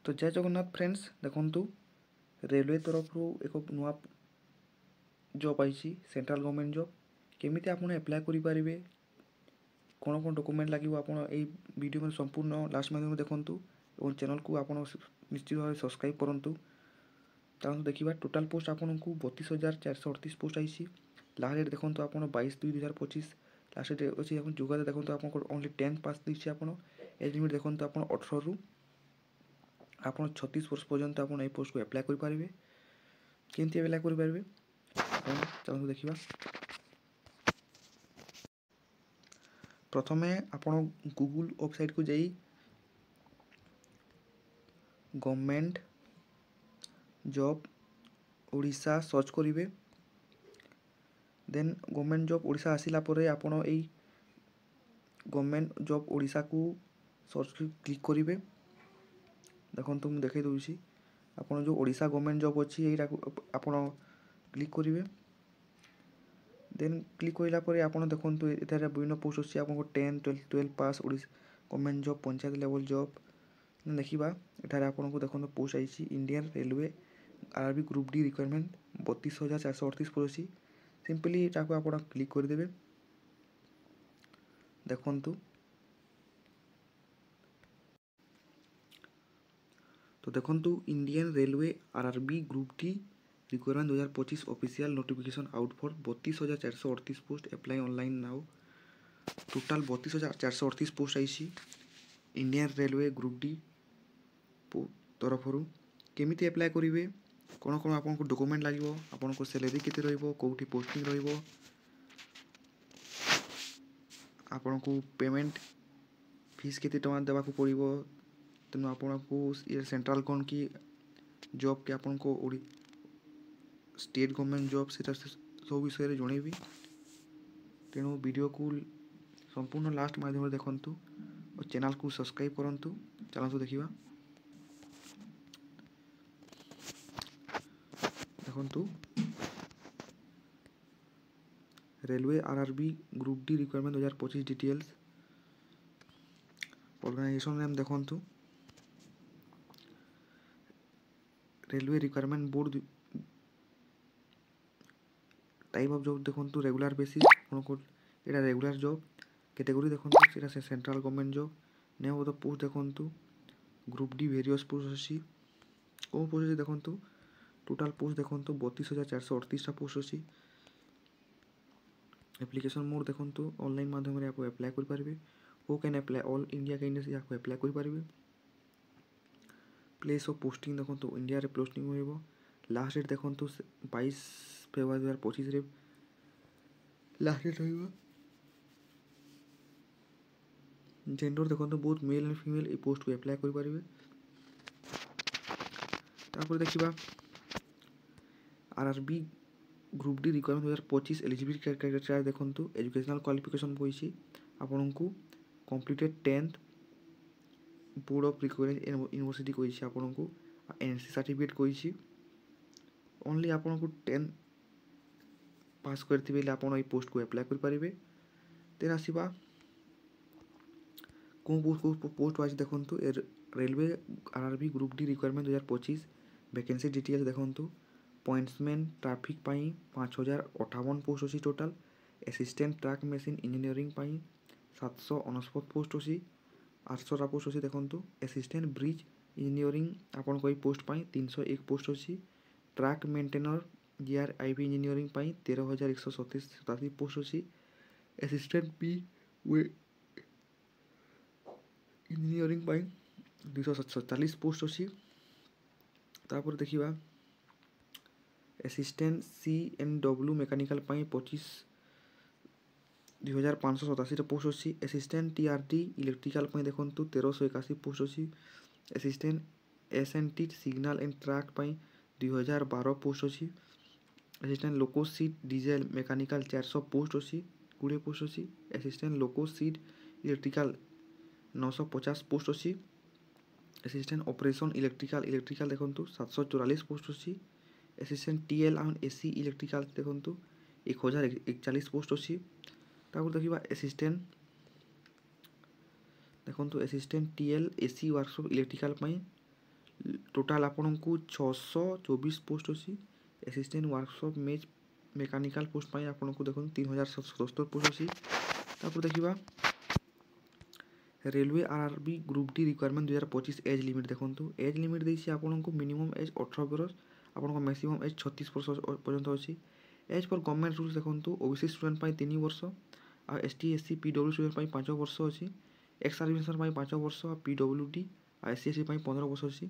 तो जय जगन्नाथ फ्रेंड्स, देखंतु रेलवे तरफ एक नुआ जॉब आई सेंट्रल गवर्नमेंट जॉब केमिति आपण अप्लाई करि परिबे, कोन कोन डॉक्यूमेंट लागिवो आपण ए वीडियो में संपूर्ण लास्ट माध्यम देखंतु और चैनल को आपण निश्चित भाव सब्सक्राइब करंतु। तांतु देखिबा टोटल पोस्ट आपण को 32,438 पोस्ट आई। लास्ट डेट देखंतु आपण 22/2/2025 लास्ट डेट अछि। आपण जुगार देखंतु आपण को ओनली 10th पास दिछि। आपण एज लिमिट देखंतु आपण 18 रु आपण 36 वर्ष पर्यंत आपण ए पोस्ट को अप्लाई करि परिबे। केमति अप्लाई करि परिबे चलନ୍ତୁ देखिबा। प्रथमे आपण गूगल वेबसाइट को जाई गवर्नमेंट जॉब ओडिशा सर्च करिवे। देन गवर्नमेंट जॉब ओडिशा आसिला परे आपण एई गवर्नमेंट जॉब ओडिशा को सर्च क्लिक करिवे। देखंतु मु देखाई दउछि आपण जो ओडिशा गवर्नमेंट जॉब अछि एटा आपण क्लिक करिवे। देन क्लिक कइला परे आपण देखंतु एटारे विभिन्न पोस्ट अछि। आपण को 10 12 pass Odisha government job panchayat level job देखिबा। एटारे आपण को देखंतु पोस्ट आइछि Indian railway RRB group D requirement 32,438 पर अछि। सिंपली एटा को आपण क्लिक कर देबे। देखंतु तो देखंतु Indian railway RRB group D requirement 2025 official notification out for 32,438 post apply online now. Total 32,438 post I Indian railway group D तरफ केमिति अप्लाई करिवे, कोन कोन आपन को डॉक्यूमेंट लागिवो, आपन को सैलरी केते रहइबो, कोठी पोस्टिंग रहइबो, आपन को पेमेंट फीस केते टका देबा को पड़िबो। तनु आपन को ये सेंट्रल कोन की जॉब के आपन को स्टेट गवर्नमेंट जॉब से सब विषय जणेबी। तेणु वीडियो को संपूर्ण लास्ट माध्यम देखंतु और चैनल को सब्सक्राइब करंतु। चलंतु देखिबा। देखंतु railway RRB group D requirement 2025 details organization name देखंतु railway requirement board. Type of job देखंतु रेगुलर बेसिस को एटा रेगुलर जॉब। कैटेगरी देखंतु सेटा से central government job. Name of the post देखंतु ग्रुप डी वेरियस पोस्ट अछि। को पोस्ट देखंतु टोटल पोस्ट देखंतु 32,438 टा पोस्ट अछि। एप्लीकेशन मोड देखंतु ऑनलाइन माध्यम रे आप अप्लाई कर परिबे। Who can apply all India candidates या को अप्लाई कर परिबे। प्लेस ऑफ पोस्टिंग देखंतु इंडिया रे पोस्टिंग होइबो। लास्ट डेट देखंतु 22 फरवरी 2025 रे लास्ट डेट होइबो। जेंडर देखंतु बोथ मेल एंड फीमेल ए पोस्ट को अप्लाई कर परिबे। तापर देखिबा RRB group D requirement 2025 eligibility criteria देखंतु एजुकेशनल क्वालिफिकेशन कोइछि। आपन को completed 10th board of requirement university कोइछि। आपन को एनसी सर्टिफिकेट कोइछि। ओनली आपन को 10 पास करथिबे ले आपन ए पोस्ट को अप्लाई कर परिबे। तेन आसीबा को पोस्ट वाइज देखंतु railway RRB group D requirement 2025 vacancy details देखंतु पॉइंट्समैन ट्रैफिक पाई 5,058 पोस्ट अछि। Total assistant track machine engineering पाई 749 पोस्ट अछि। 800 पोस्ट अछि। देखंतु असिस्टेंट ब्रिज इंजीनियरिंग आपन कोई पोस्ट पाई 301 पोस्ट अछि। ट्रैक मेंटेनर जीआरआईबी इंजीनियरिंग पाई 13,187 पोस्ट अछि। असिस्टेंट पी वे इंजीनियरिंग पाई 247 पोस्ट अछि। तापर देखिबा असिस्टेंट सीएनडब्ल्यू मैकेनिकल पाई 25,587 पोस्ट अछि। असिस्टेंट टीआरटी इलेक्ट्रिकल पाई देखंतु 1381 पोस्ट अछि। Assistant SNT signal and track पाई 2012 पोस्ट अछि। Assistant loco seat diesel mechanical 400 post अछि। 20 पोस्ट अछि। Assistant loco seat electrical 950 post अछि। असिस्टेंट ऑपरेशन इलेक्ट्रिकल देखंतु 744 पोस्ट अछि। Assistant TL and AC electrical देखंतु 1041 पोस्ट अछि। तापर देखिबा assistant TL AC workshop electrical पाई टोटाल आपन को 624 पोस्ट अच्छी असिस्टेंट वर्कशॉप मेकानिकल पोस्ट आपन को देखो 3077 पोस्ट अच्छी देखा railway RRB group D requirement 2025 age limit देखो एज लिमिट देसी आपन को मिनिमम एज 18 बरस आपन को मैक्सिमम एज 36 वर्ष पर्यंत अच्छी एज पर गवर्नमेंट रूल्स देखो ओबीसी स्टूडेंट 3 वर्ष आ एसटी एससी पीडब्ल्यू स्टूडेंट 5 वर्ष अच्छी एक्स सर्विसर 5 वर्ष आ पीडब्ल्यूडी आ एससी एससी 15 वर्ष अच्छी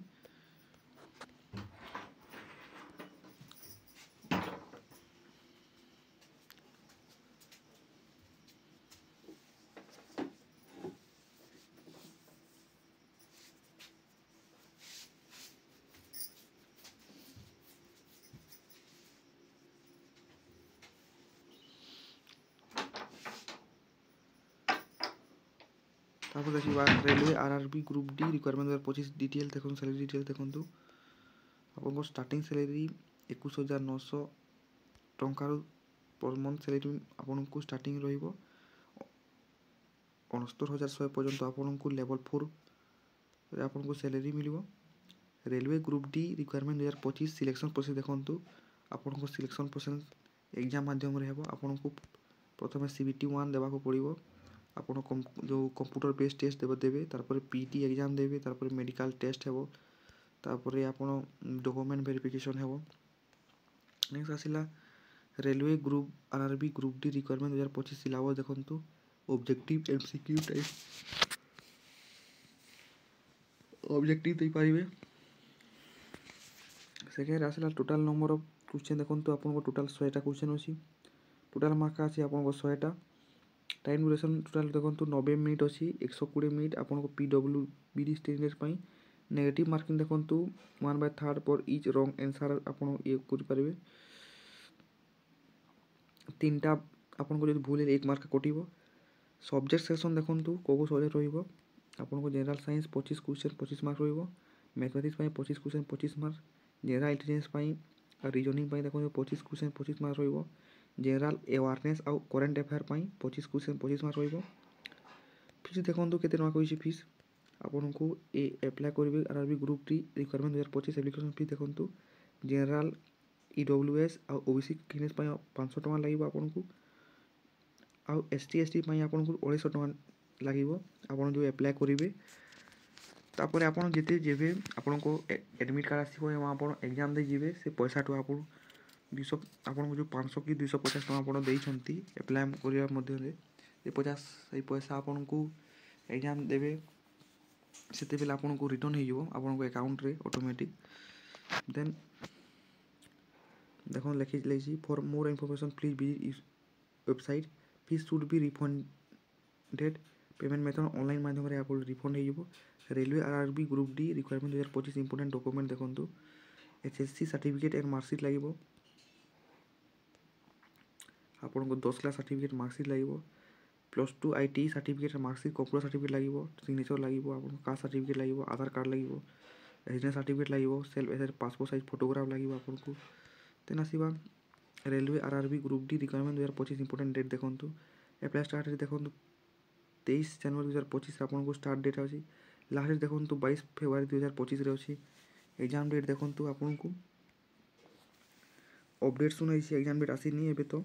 तापर देखा railway RRB group D requirement 2025 detail देखो सैलरी डिटेल देखो आप starting salary 21,900 टंकार per month salary आपन को स्टार्टिंग रहिबो 69,100 पर्यंत आपन को लेवल 4 रे आपन को सैलरी मिलिबो railway group D requirement 2025 selection process देखो आपन को सिलेक्शन प्रोसेस एग्जाम माध्यम रे हेबो आपन को प्रथम सीबीटी 1 देबा को पड़िबो आपन जो कंप्यूटर बेस्ड टेस्ट देबे तारपर पीटी एग्जाम देबे तारपर मेडिकल टेस्ट हेबो तारपर आपन डॉक्यूमेंट वेरिफिकेशन हेबो नेक्स्ट आसिला railway group RRB group D requirement 2025 syllabus देखंतु ऑब्जेक्टिव एमसीक्यू टाइप ऑब्जेक्टिव दे पारिबे सेकेंड आसिला टोटल नंबर ऑफ क्वेश्चन देखंतु आपन को टोटल 100 टा क्वेश्चन अछि टोटल मार्क अछि आपन को 100 टा टाइम ड्यूरेशन टोटल देखो 90 मिनिट अच्छी 120 मिनिट आपन को पीडब्ल्यू बीडी स्टैंडर्ड पाई नेगेटिव मार्किंग देखो 1/3 पर इच रॉन्ग आंसर आपन ये कर पारे तीनटा आपन को जो भूल है 1 मार्क कटिबो सब्जेक्ट सेक्शन देखो को सब्जेक्ट रहिबो आपन को जनरल साइंस 25 क्वेश्चन 25 मार्क रहिबो मैथमेटिक्स पाई 25 क्वेश्चन 25 मार्क जनरल इंटेलिजेंस पाई और रीजनिंग पाई देखो 25 क्वेश्चन 25 मार्क रहिबो जनरल अवेयरनेस आउ करंट अफेयर पाई 25 क्वेश्चन 25 मार्क रहिबो फीस देखंतु केते टका कहछि फीस आपन को ए अप्लाई करिवे RRB group D requirement 2025 application fee देखंतु जनरल ईडब्ल्यूएस आ ओबीसी कैंडिडेट पाई 500 टका लागिबो आपन को आ एसटी एसटी पाई आपन को 250 टका लागिबो आपन जो अप्लाई करिवे तापर आपन जेते जेबे आपन को एडमिट कार्ड आसीबो एमा आपन एग्जाम दे जिवे से पैसा तो आपन 200 आपन को जो 500 की 250 टका आपन देई छंती अप्लाई करिया मध्ये रे ए 50 सही पैसा आपन को एग्जाम देबे सेते बेला आपन को रिटर्न हे जिवो आपन को अकाउंट रे ऑटोमेटिक देन देखो लिखि लेछि for more information please visit website fees should be refunded payment method online माध्यम रे आपन रिफंड हे जिवो railway RRB group D requirement 2025 important document देखंतु एचएससी सर्टिफिकेट एंड मार्कशीट लागिबो आपन को 10 क्लास सर्टिफिकेट मार्कशीट लागिबो +2 IT certificate marksheet computer certificate लागिबो सिग्नेचर लागिबो आपन कास्ट सर्टिफिकेट लागिबो आधार कार्ड लागिबो रेजिडेंस सर्टिफिकेट लागिबो self attested passport size photograph लागिबो आपन को तेन आसीबा railway RRB group D requirement 2025 important date देखंतु अप्लाई स्टार्ट डेट देखंतु 23 जनवरी 2025 आपन को स्टार्ट डेट अछि लास्ट डेट देखंतु 22 फरवरी 2025 रे अछि एग्जाम डेट देखंतु आपन को अपडेट सुनै छी एग्जाम डेट आसीनी एबे तो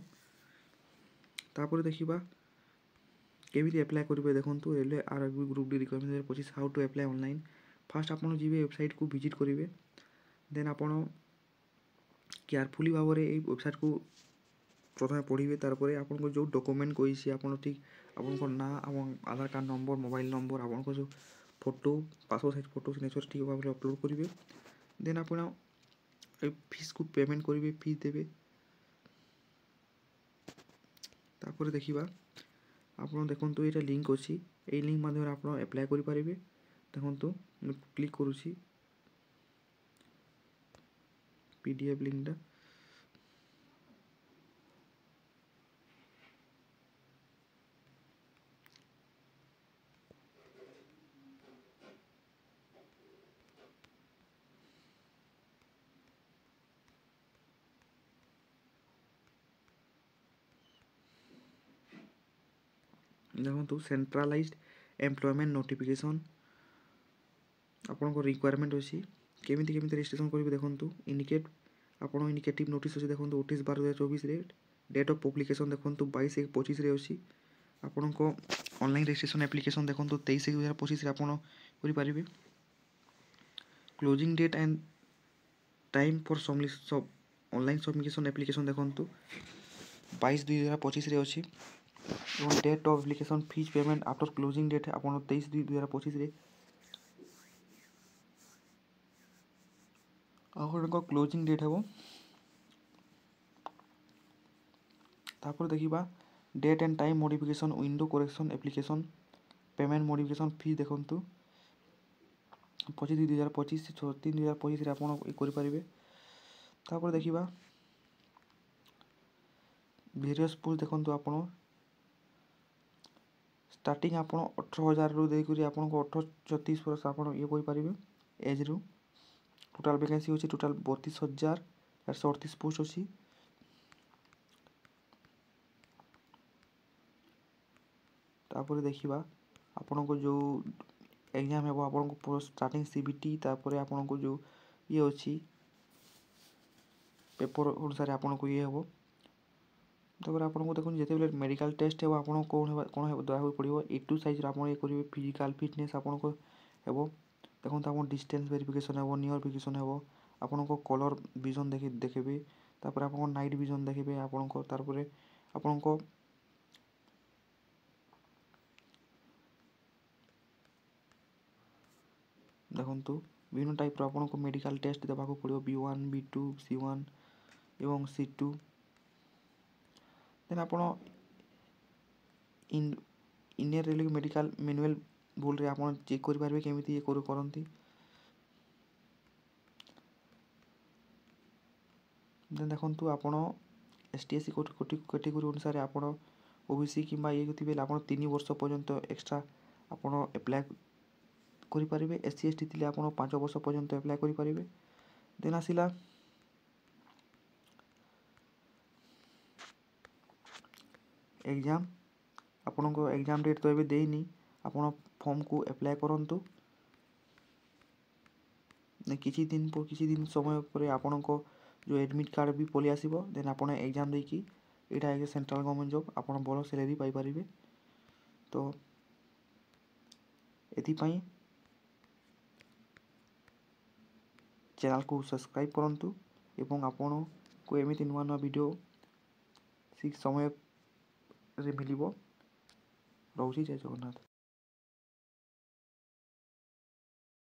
तापर देखिबा केमिति अप्लाई करिवे देखंतु railway RRB group D requirement 2025 how to apply online first आपन जीवे वेबसाइट को विजिट करिवे देन आपन केयरफुली भाबरे ए वेबसाइट को प्रथमे पढिबे तारपरे आपन को जो डॉक्यूमेंट कोइसी आपन ठीक आपन को ना आपन आधार कार्ड नंबर मोबाइल नंबर आपन को जो photo passport size photo signature ठीक भाबरे अपलोड करिवे देन आपन ए फीस को पेमेंट करिवे फीस देबे तापर देखिबा आपन देखंतु एटा लिंक अछि ए लिंक माध्यम आपन अप्लाई करि पारिबे देखंतु क्लिक करूची पीडीएफ लिंक दा देखो सेंट्रलाइज्ड एम्प्लॉयमेंट नोटिफिकेशन आपन को रिक्वायरमेंट अछि केमिति रजिस्ट्रेशन करेंगे देखो इंडिकेट आप इंडिकेटिव नोटिस अच्छे देखो 28/12/2024 डेट ऑफ पब्लिकेशन देखो 22/1/25 अच्छी आपण को ऑनलाइन रजिस्ट्रेशन एप्लिकेशन देखो 23/1/2025 आप closing date and time for सब ऑनलाइन सबमिशन एप्लिकेशन देखो 22/2/2025 अच्छी date of application fees payment after closing date आप 23/2/2025 आपको क्लोजिंग डेट है तापर देखा date and time modification window correction application payment modification fee देखो 25/2/2025 6/3/2025 आप तापर देखा वेरियस पोस्ट देखो आप स्टार्टिंग आप 18,000 रु देकर आपको 18-34 वर्ष आप ये करेंगे एज रु टोटाल वैकेंसी अच्छी टोटाल 32,438 पोस्ट अच्छी तापर देखा आपण को जो एग्जाम है आपको स्टार्टिंग सीबीटी तापर आपण को जो ये अच्छी पेपर अनुसार आपन को ये हम तापर आपको देखो जिते मेडिकल टेस्ट है आपको कौन दवा पड़ो A2 साइज आप ये करेंगे फिजिकल फिटनेस आपको हे देखो आप डिस्टेंस वेरिफिकेशन है नियर वेरिफिकेशन है आपको कलर विजन देखेबे तापर आप नाइट विजन देखेबे आपको तापर आपको देखो विभिन्न टाइप आपको मेडिकल टेस्ट देवाक पड़ो B1 B2 C1 एवं C2 देन आप इंडियन रेलवे मेडिकल मैनुअल बोल रहे आप चेक करेंगे केमी ये करती देन देखो आप ST/SC कैटेगरी अनुसार आप OBC कि ये थे आप 3 वर्ष पर्यंत एक्सट्रा आप एप्लाय करेंगे SC/ST थी आप 5 वर्ष पर्यंत एप्लाय करेंगे देन आसला एग्जाम आपण को एग्जाम डेट तो ये देनी आप फॉर्म को एप्लाय करूँ किसी दिन समय पर आपण को जो एडमिट कार्ड भी पलि आसो देन आप एग्जाम देकी यहाँ सेंट्रल गवर्नमेंट जॉब आप भल सैलरी पाइपर तो ये चैनल को सब्सक्राइब करूँ एवं आपण को एमती नुआ नुआ वीडियो ठीक समय मिल रोचे जय जगन्नाथ।